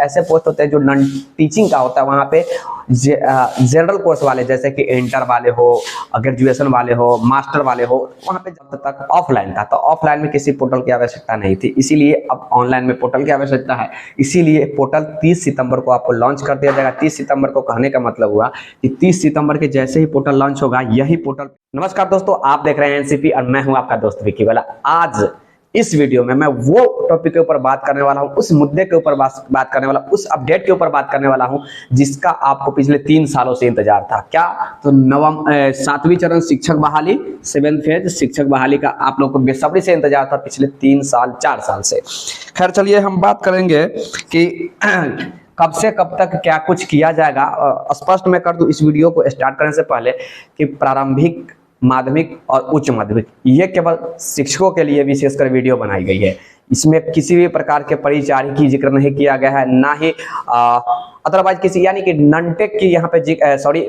ऐसे पोस्ट होते हैं जो नॉन टीचिंग का होता है, वहाँ पे जनरल कोर्स वाले जैसे कि इंटर वाले हो, ग्रेजुएशन वाले हो, मास्टर वाले हो, वहाँ पे जब तक ऑफलाइन था तो ऑफलाइन में किसी पोर्टल की आवश्यकता नहीं थी, इसीलिए अब ऑनलाइन में पोर्टल की आवश्यकता है। इसीलिए पोर्टल 30 सितंबर को आपको लॉन्च कर दिया जाएगा। 30 सितंबर को कहने का मतलब हुआ कि 30 सितंबर के जैसे ही पोर्टल लॉन्च होगा यही पोर्टल। नमस्कार दोस्तों, आप देख रहे हैं एनसीपी और मैं हूं आपका दोस्त विकी वाला। आज इस वीडियो में मैं वो टॉपिक के ऊपर बात करने वाला हूं, उस मुद्दे के ऊपर बात करने वाला, उस अपडेट के ऊपर बात करने वाला हूं जिसका आपको पिछले 3 सालों से इंतजार था। क्या? तो 7वीं चरण शिक्षक बहाली, 7th फेज शिक्षक बहाली का आप लोग को बेसब्री से इंतजार था पिछले 3 साल 4 साल से। खैर चलिए हम बात करेंगे कि कब से कब तक क्या कुछ किया जाएगा। स्पष्ट मैं कर दूं इस वीडियो को स्टार्ट करने से पहले कि प्रारंभिक, माध्यमिक और उच्च माध्यमिक ये केवल शिक्षकों के लिए विशेषकर वीडियो बनाई गई है। इसमें किसी भी प्रकार के परिचारी की जिक्र नहीं किया गया है, ना ही अदरवाइज किसी यानी कि नॉन टेक की यहाँ पे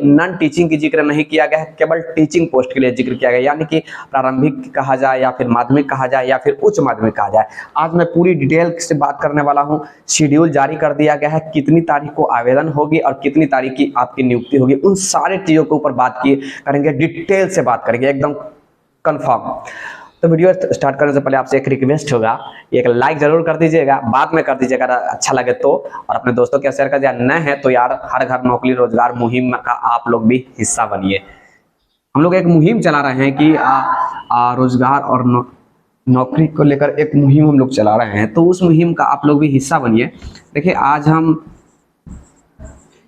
नॉन टीचिंग की जिक्र नहीं किया गया है, केवल टीचिंग पोस्ट के लिए जिक्र किया गया, यानी कि प्रारंभिक कहा जाए या फिर माध्यमिक कहा जाए या फिर उच्च माध्यमिक कहा जाए। आज मैं पूरी डिटेल से बात करने वाला हूँ। शेड्यूल जारी कर दिया गया है, कितनी तारीख को आवेदन होगी और कितनी तारीख की आपकी नियुक्ति होगी, उन सारे चीज़ों के ऊपर बात करेंगे, डिटेल से बात करेंगे एकदम कन्फर्म। तो वीडियो स्टार्ट करने से पहले आपसे एक रिक्वेस्ट होगा, एक लाइक जरूर कर दीजिएगा, बाद में कर दीजिएगा अच्छा लगे तो, और अपने दोस्तों के शेयर कर दिया। नए हैं तो यार हर घर नौकरी रोजगार मुहिम का आप लोग भी हिस्सा बनिए। हम लोग एक मुहिम चला रहे हैं कि रोजगार और नौकरी को लेकर एक मुहिम हम लोग चला रहे हैं, तो उस मुहिम का आप लोग भी हिस्सा बनिए। देखिए आज हम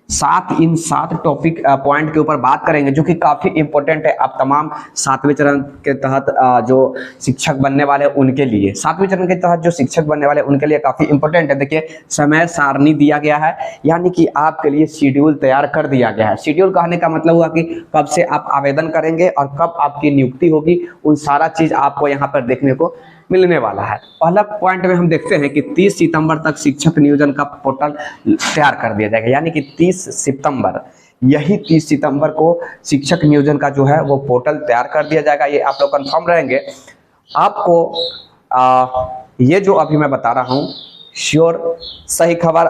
7 टॉपिक पॉइंट के ऊपर बात करेंगे जो कि काफ़ी इंपॉर्टेंट है। आप तमाम 7वें चरण के तहत जो शिक्षक बनने वाले उनके लिए, 7वें चरण के तहत जो शिक्षक बनने वाले उनके लिए काफ़ी इंपॉर्टेंट है। देखिए समय सारणी दिया गया है, यानी कि आपके लिए शेड्यूल तैयार कर दिया गया है। शेड्यूल कहने का मतलब हुआ कि कब से आप आवेदन करेंगे और कब आपकी नियुक्ति होगी, उन सारा चीज़ आपको यहाँ पर देखने को मिलने वाला है। पहला पॉइंट में हम देखते हैं कि 30 सितंबर तक शिक्षक नियोजन का पोर्टल तैयार कर दिया जाएगा, यानी कि 30 सितंबर, यही 30 सितंबर को शिक्षक नियोजन का जो है वो पोर्टल तैयार कर दिया जाएगा। ये आप लोग कंफर्म रहेंगे। आपको ये जो अभी मैं बता रहा हूँ श्योर सही खबर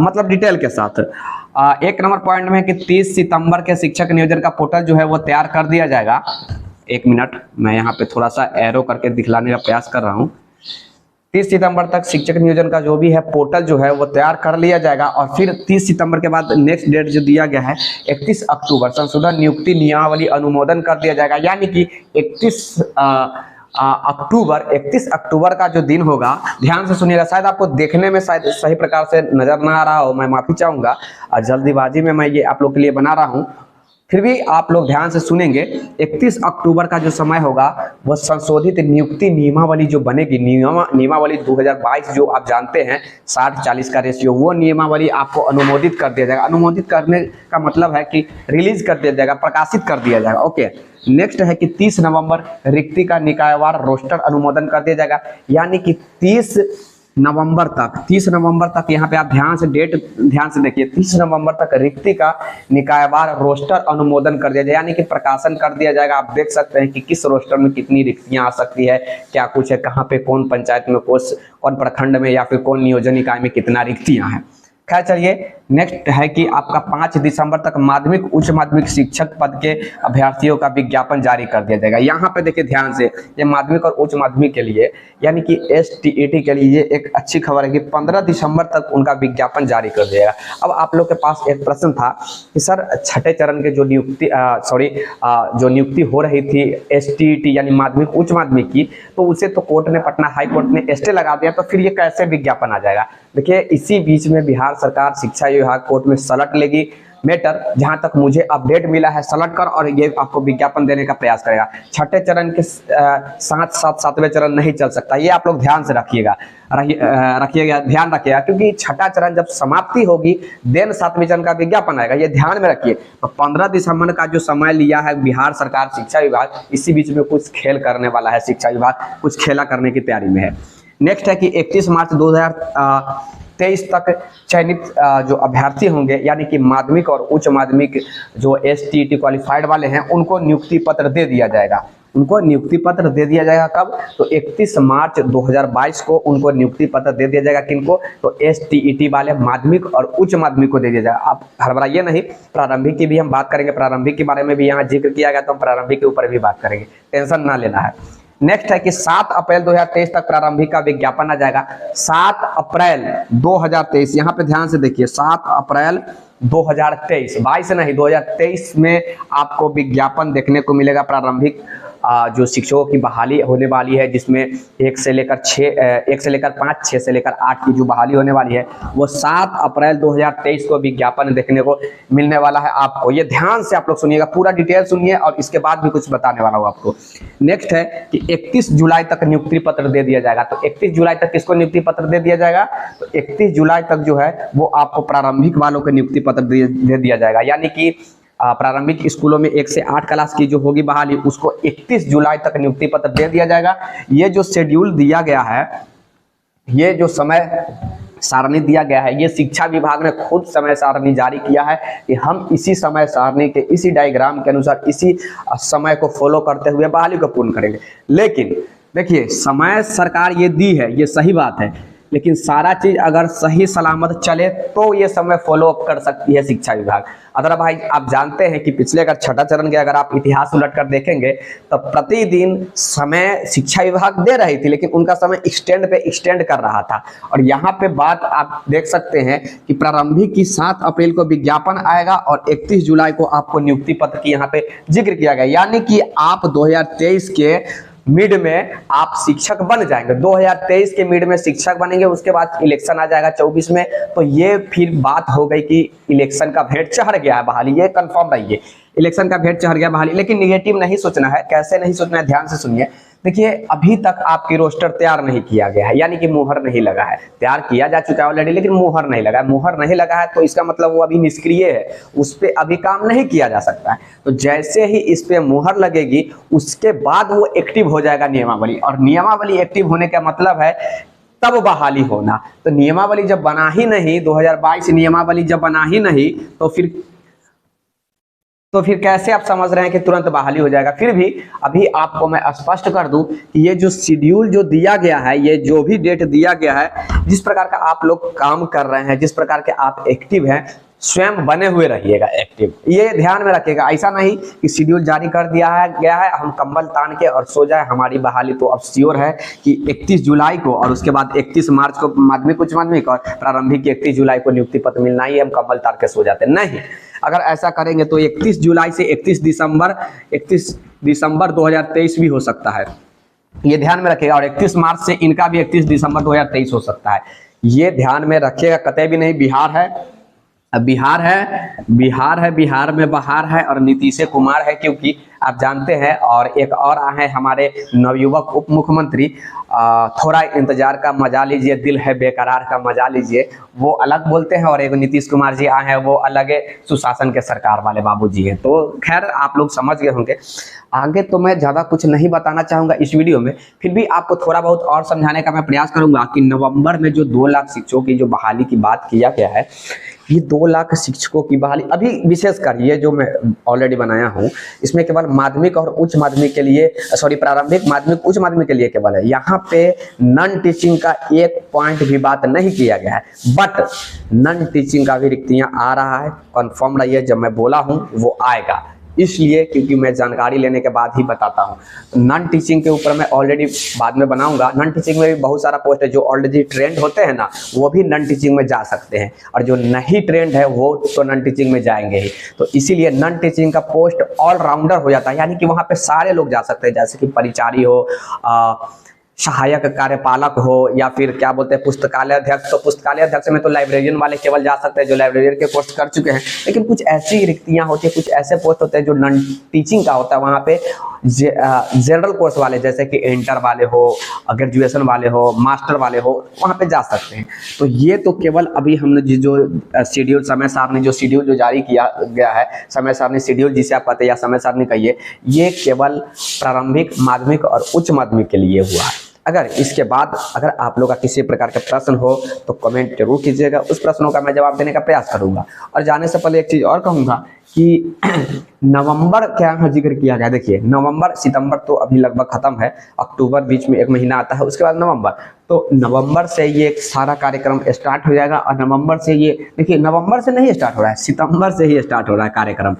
मतलब डिटेल के साथ। 1 नंबर पॉइंट में कि 30 सितंबर के शिक्षक नियोजन का पोर्टल जो है वो तैयार कर दिया जाएगा। 1 मिनट, मैं यहाँ पे थोड़ा सा एरो करके दिखलाने का प्रयास कर रहा हूँ। 30 सितंबर तक शिक्षक नियोजन का जो भी है पोर्टल जो है वो तैयार कर लिया जाएगा, और फिर 30 सितंबर के बाद नेक्स्ट डेट जो दिया गया है 31 अक्टूबर संशोधन नियुक्ति नियमावली अनुमोदन कर दिया जाएगा, यानी कि 31 अक्टूबर का जो दिन होगा, ध्यान से सुनिएगा, शायद आपको देखने में शायद सही प्रकार से नजर ना आ रहा हो, मैं माफी चाहूंगा, जल्दीबाजी में मैं ये आप लोग के लिए बना रहा हूँ, फिर भी आप लोग ध्यान से सुनेंगे। 31 अक्टूबर का जो समय होगा वो संशोधित नियुक्ति नियमावली जो बनेगी, नियमावली 2022 जो आप जानते हैं 60-40 का रेशियो, वो नियमावली आपको अनुमोदित कर दिया जाएगा। अनुमोदित करने का मतलब है कि रिलीज कर दिया जाएगा, प्रकाशित कर दिया जाएगा। ओके, नेक्स्ट है कि 30 नवंबर रिक्ति का निकायवार रोस्टर अनुमोदन कर दिया जाएगा, यानी कि 30 नवंबर तक यहाँ पे आप ध्यान से डेट ध्यान से देखिए, 30 नवंबर तक रिक्ति का निकायवार रोस्टर अनुमोदन कर दिया जाए, यानी कि प्रकाशन कर दिया जाएगा। आप देख सकते हैं कि किस रोस्टर में कितनी रिक्तियां आ सकती है, क्या कुछ है, कहाँ पे कौन पंचायत में कौन प्रखंड में या फिर कौन नियोजन इकाई में कितना रिक्तियां हैं। खैर चलिए, नेक्स्ट है कि आपका 5 दिसंबर तक माध्यमिक उच्च माध्यमिक शिक्षक पद के अभ्यर्थियों का विज्ञापन जारी कर दिया जाएगा। यहाँ पे देखिए ध्यान से, ये माध्यमिक और उच्च माध्यमिक के लिए यानी कि STET के लिए ये एक अच्छी खबर है कि 15 दिसंबर तक उनका विज्ञापन जारी कर दिया जाएगा। अब आप लोग के पास एक प्रश्न था कि सर 6ठे चरण के जो नियुक्ति हो रही थी STET यानी माध्यमिक उच्च माध्यमिक की, तो उसे तो कोर्ट ने, पटना हाई कोर्ट ने स्टे लगा दिया, तो फिर ये कैसे विज्ञापन आ जाएगा। देखिए इसी बीच में बिहार सरकार शिक्षा विभाग कोर्ट में सलट लेगी मैटर, जहां तक मुझे अपडेट मिला है, सलट कर और ये आपको विज्ञापन देने का प्रयास करेगा। 6ठे चरण के साथ 7वें चरण नहीं चल सकता, ये आप लोग ध्यान से रखिएगा, ध्यान रखिएगा, क्योंकि 6ठा चरण जब समाप्ति होगी देन 7वें चरण का विज्ञापन आएगा, ये ध्यान में रखिए। तो 15 दिसंबर का जो समय लिया है बिहार सरकार शिक्षा विभाग, इसी बीच में कुछ खेल करने वाला है, शिक्षा विभाग कुछ खेला करने की तैयारी में है। नेक्स्ट है कि 31 मार्च 2023 तक चयनित जो अभ्यर्थी होंगे, यानी कि माध्यमिक और उच्च माध्यमिक जो STET क्वालिफाइड वाले हैं, उनको नियुक्ति पत्र दे दिया जाएगा। उनको नियुक्ति पत्र दे दिया जाएगा। कब? तो 31 मार्च 2022 को उनको नियुक्ति पत्र दे दिया जाएगा। किनको? तो STET वाले माध्यमिक और उच्च माध्यमिक को दे दिया जाएगा। आप हड़बड़ाइए नहीं, प्रारंभिक की भी हम बात करेंगे, प्रारंभिक के बारे में भी यहाँ जिक्र किया गया, तो हम प्रारंभिक के ऊपर भी बात करेंगे, टेंशन ना लेना है। नेक्स्ट है कि 7 अप्रैल 2023 तक प्रारंभिक का विज्ञापन आ जाएगा। 7 अप्रैल 2023, यहाँ पे ध्यान से देखिए, 7 अप्रैल 2023, 22 नहीं 2023 में आपको विज्ञापन देखने को मिलेगा। प्रारंभिक जो शिक्षकों की बहाली होने वाली है, जिसमें 1 से लेकर 5, 6 से लेकर 8 की जो बहाली होने वाली है, वो 7 अप्रैल 2023 को विज्ञापन देखने को मिलने वाला है आपको। ये ध्यान से आप लोग सुनिएगा, पूरा डिटेल सुनिए और इसके बाद भी कुछ बताने वाला हूँ आपको। नेक्स्ट है कि 31 जुलाई तक नियुक्ति पत्र दे दिया जाएगा। तो 31 जुलाई तक किसको नियुक्ति पत्र दे दिया जाएगा? तो 31 जुलाई तक जो है वो आपको प्रारंभिक वालों को नियुक्ति पत्र दे दिया जाएगा। यानी कि प्रारंभिक स्कूलों में 1 से 8 क्लास की जो होगी बहाली, उसको 31 जुलाई तक नियुक्ति पत्र दे दिया जाएगा। ये जो शेड्यूल दिया गया है, ये जो समय सारणी दिया गया है, ये शिक्षा विभाग ने खुद समय सारणी जारी किया है कि हम इसी समय सारणी के, इसी डायग्राम के अनुसार, इसी समय को फॉलो करते हुए बहाली को पूर्ण करेंगे। लेकिन देखिए, समय सरकार ये दी है, ये सही बात है, लेकिन सारा चीज अगर सही सलामत चले तो ये समय फॉलो अप कर सकती है शिक्षा विभाग। अदर भाई आप जानते हैं कि पिछले अगर छठा चरण के अगर आप इतिहास उलट कर देखेंगे तो प्रतिदिन समय शिक्षा विभाग दे रही थी, लेकिन उनका समय एक्सटेंड कर रहा था। और यहाँ पे बात आप देख सकते हैं कि प्रारंभिक की 7 अप्रैल को विज्ञापन आएगा और 31 जुलाई को आपको नियुक्ति पत्र की यहाँ पे जिक्र किया गया। यानी कि आप 2023 के मिड में आप शिक्षक बन जाएंगे, 2023 के मिड में शिक्षक बनेंगे। उसके बाद इलेक्शन आ जाएगा 24 में, तो ये फिर बात हो गई कि इलेक्शन का भेंट चढ़ गया है बहाली, ये कंफर्म रहिए, इलेक्शन का भेंट चढ़ गया बहाली। लेकिन निगेटिव नहीं सोचना है। कैसे नहीं सोचना है, ध्यान से सुनिए। देखिए, अभी तक आपकी रोस्टर तैयार नहीं किया गया है, यानी कि मुहर नहीं लगा है। तैयार किया जा चुका है ऑलरेडी, लेकिन मुहर नहीं लगा है। मुहर नहीं लगा है तो इसका मतलब वो अभी निष्क्रिय है, उस पर अभी काम नहीं किया जा सकता है। तो जैसे ही इस पे मुहर लगेगी, उसके बाद वो एक्टिव हो जाएगा नियमावली। और नियमावली एक्टिव होने का मतलब है तब बहाली होना। तो नियमावली जब बना ही नहीं, 2022 नियमावली जब बना ही नहीं, तो फिर कैसे आप समझ रहे हैं कि तुरंत बहाली हो जाएगा? फिर भी अभी आपको मैं स्पष्ट कर दूं कि ये जो शेड्यूल जो दिया गया है, ये जो भी डेट दिया गया है, जिस प्रकार का आप लोग काम कर रहे हैं, जिस प्रकार के आप एक्टिव हैं, स्वयं बने हुए रहिएगा एक्टिव। ये ध्यान में रखिएगा। ऐसा नहीं कि शेड्यूल जारी कर दिया गया है, हम कंबल तान के और सो जाए, हमारी बहाली तो अब श्योर है कि 31 जुलाई को और उसके बाद 31 मार्च को माध्यमिक उच्च माध्यमिक और प्रारंभिक 31 जुलाई को नियुक्ति पत्र मिलना ही, हम कंबल तार के सो जाते नहीं। अगर ऐसा करेंगे तो 31 जुलाई से 31 दिसंबर 2023 भी हो सकता है, ये ध्यान में रखिएगा। और 31 मार्च से इनका भी 31 दिसंबर 2023 हो सकता है, ये ध्यान में रखिएगा। कतई भी नहीं। बिहार है, बिहार में बहार है और नीतीश कुमार है, क्योंकि आप जानते हैं। और एक और आए हमारे नवयुवक उप मुख्यमंत्री, थोड़ा इंतजार का मजा लीजिए, दिल है बेकरार का मजा लीजिए, वो अलग बोलते हैं। और एक नीतीश कुमार जी आए हैं, वो अलग सुशासन के सरकार वाले बाबू जी हैं। तो खैर आप लोग समझ गए होंगे। आगे तो मैं ज़्यादा कुछ नहीं बताना चाहूँगा इस वीडियो में, फिर भी आपको थोड़ा बहुत और समझाने का मैं प्रयास करूँगा कि नवंबर में जो 2 लाख शिक्षकों की जो बहाली की बात किया गया है, ये 2 लाख शिक्षकों की बहाली अभी विशेषकर ये जो मैं ऑलरेडी बनाया हूँ, इसमें केवल माध्यमिक और उच्च माध्यमिक के लिए, प्रारंभिक, माध्यमिक, उच्च माध्यमिक के लिए केवल है। यहाँ पे नॉन टीचिंग का एक पॉइंट भी बात नहीं किया गया है, बट नॉन टीचिंग का भी रिक्तियाँ आ रहा है। कन्फर्म रहिए, जब मैं बोला हूँ वो आएगा, इसलिए क्योंकि मैं जानकारी लेने के बाद ही बताता हूँ। नॉन टीचिंग के ऊपर मैं ऑलरेडी बाद में बनाऊंगा। नॉन टीचिंग में भी बहुत सारा पोस्ट है, जो ऑलरेडी ट्रेंड होते हैं ना, वो भी नॉन टीचिंग में जा सकते हैं, और जो नहीं ट्रेंड है वो तो नॉन टीचिंग में जाएंगे ही। तो इसीलिए नॉन टीचिंग का पोस्ट ऑलराउंडर हो जाता है, यानी कि वहाँ पे सारे लोग जा सकते हैं, जैसे कि परिचारी हो, सहायक कार्यपालक हो, या फिर क्या बोलते हैं पुस्तकालय अध्यक्ष। तो पुस्तकालय अध्यक्ष में तो लाइब्रेरियन वाले केवल जा सकते हैं जो लाइब्रेरियन के कोर्स कर चुके हैं। लेकिन कुछ ऐसी रिक्तियां होती है, कुछ ऐसे पोस्ट होते हैं जो नॉन टीचिंग का होता है, वहाँ पे जनरल कोर्स वाले, जैसे कि इंटर वाले हो, ग्रेजुएशन वाले हो, मास्टर वाले हो, वहाँ पे जा सकते हैं। तो ये तो केवल अभी हमने जो शेड्यूल, समय सारणी जो शेड्यूल जो जारी किया गया है, समय सारणी शेड्यूल जिसे आप कहते हैं या समय सारणी कहिए, ये केवल प्रारंभिक, माध्यमिक और उच्च माध्यमिक के लिए हुआ है। अगर इसके बाद अगर आप लोग का किसी प्रकार का प्रश्न हो तो कमेंट जरूर कीजिएगा, उस प्रश्नों का मैं जवाब देने का प्रयास करूंगा। और जाने से पहले एक चीज़ और कहूँगा कि नवंबर क्या यहाँ जिक्र किया गया, देखिए नवंबर सितंबर तो अभी लगभग खत्म है, अक्टूबर बीच में एक महीना आता है, उसके बाद नवंबर, तो नवंबर से ये सारा कार्यक्रम स्टार्ट हो जाएगा। और नवंबर से ये देखिए, नवंबर से नहीं स्टार्ट हो रहा है, सितंबर से ही स्टार्ट हो रहा है कार्यक्रम।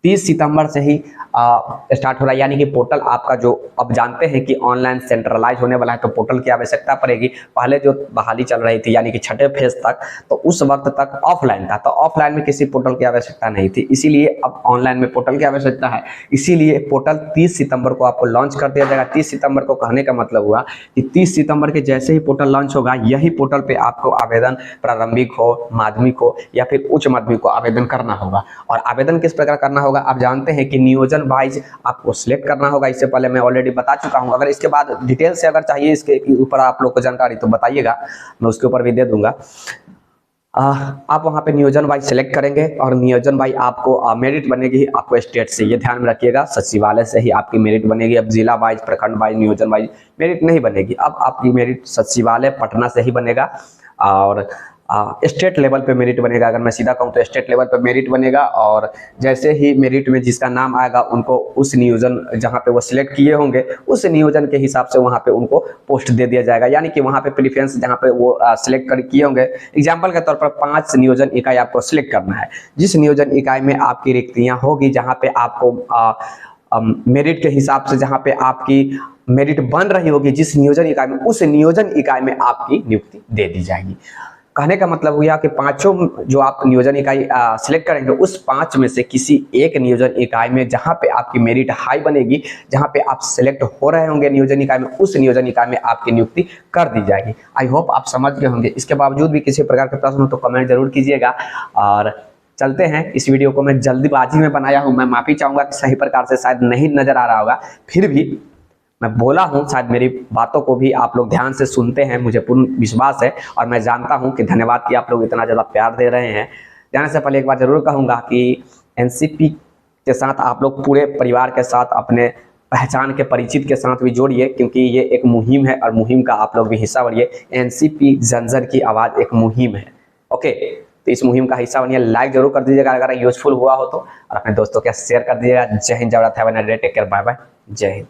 30 सितंबर से ही स्टार्ट हो रहा है, यानी कि पोर्टल आपका जो अब जानते हैं कि ऑनलाइन सेंट्रलाइज होने वाला है, तो पोर्टल की आवश्यकता पड़ेगी। पहले जो बहाली चल रही थी यानी कि छठे फेज तक, तो उस वक्त तक ऑफलाइन था, तो ऑफलाइन में किसी पोर्टल की आवश्यकता नहीं थी, इसीलिए अब ऑनलाइन में पोर्टल की आवश्यकता है। इसीलिए पोर्टल 30 सितंबर को आपको लॉन्च कर दिया जाएगा। 30 सितंबर को कहने का मतलब हुआ कि 30 सितंबर के जैसे ही पोर्टल लॉन्च होगा, यही पोर्टल पे आपको आवेदन प्रारंभिक हो, माध्यमिक हो या फिर उच्च माध्यमिक को आवेदन करना होगा। और आवेदन किस प्रकार करना होगा, आप जानते हैं कि नियोजन वाइज आपको सिलेक्ट करना होगा। इससे पहले मैं ऑलरेडी बता चुका हूं, अगर इसके बाद डिटेल से अगर चाहिए इसके ऊपर आप लोग को जानकारी तो बताइएगा, मैं उसके ऊपर भी दे दूंगा। आप वहां पे नियोजन वाइज सिलेक्ट करेंगे और नियोजन वाइज आपको मेरिट बनेगी आपको स्टेट से, ये ध्यान में रखिएगा, सचिवालय से ही आपकी मेरिट बनेगी। अब जिला वाइज, प्रखंड वाइज, नियोजन वाइज मेरिट नहीं बनेगी, अब आपकी मेरिट सचिवालय पटना से ही बनेगा। और स्टेट लेवल पे मेरिट बनेगा, अगर मैं सीधा कहूँ तो स्टेट लेवल पे मेरिट बनेगा। और जैसे ही मेरिट में जिसका नाम आएगा उनको उस नियोजन जहाँ पे वो सिलेक्ट किए होंगे उस नियोजन के हिसाब से वहाँ पे उनको पोस्ट दे दिया जाएगा, यानी कि वहाँ पे प्रेफरेंस जहाँ पे वो सिलेक्ट कर किए होंगे। एग्जाम्पल के तौर पर 5 नियोजन इकाई आपको सिलेक्ट करना है, जिस नियोजन इकाई में आपकी रिक्तियाँ होगी, जहाँ पे आपको मेरिट के हिसाब से जहाँ पे आपकी मेरिट बन रही होगी जिस नियोजन इकाई में, उस नियोजन इकाई में आपकी नियुक्ति दे दी जाएगी। कहने का मतलब हुआ कि 5 जो आप नियोजन इकाई सिलेक्ट करेंगे, उस 5 में से किसी एक नियोजन इकाई में जहां पे आपकी मेरिट हाई बनेगी, जहां पे आप सिलेक्ट हो रहे होंगे नियोजन इकाई में, उस नियोजन इकाई में आपकी नियुक्ति कर दी जाएगी। आई होप आप समझ गए होंगे। इसके बावजूद भी किसी प्रकार के प्रश्न हो तो कमेंट जरूर कीजिएगा। और चलते हैं, इस वीडियो को मैं जल्दबाजी में बनाया हूँ, मैं माफी चाहूंगा कि सही प्रकार से शायद नहीं नजर आ रहा होगा, फिर भी मैं बोला हूं, शायद मेरी बातों को भी आप लोग ध्यान से सुनते हैं, मुझे पूर्ण विश्वास है। और मैं जानता हूं कि धन्यवाद कि आप लोग इतना ज़्यादा प्यार दे रहे हैं। जाने से पहले एक बार जरूर कहूंगा कि एनसीपी के साथ आप लोग पूरे परिवार के साथ अपने पहचान के परिचित के साथ भी जोड़िए, क्योंकि ये एक मुहिम है और मुहिम का आप लोग भी हिस्सा बनिए। एनसीपी जंजर की आवाज़ एक मुहिम है, ओके, तो इस मुहिम का हिस्सा बनिए। लाइक जरूर कर दीजिएगा अगर यूजफुल हुआ हो तो, और अपने दोस्तों के साथ शेयर कर दीजिएगा। जय हिंद, जय Bharat, have a nice day, take care, bye bye, जय हिंद।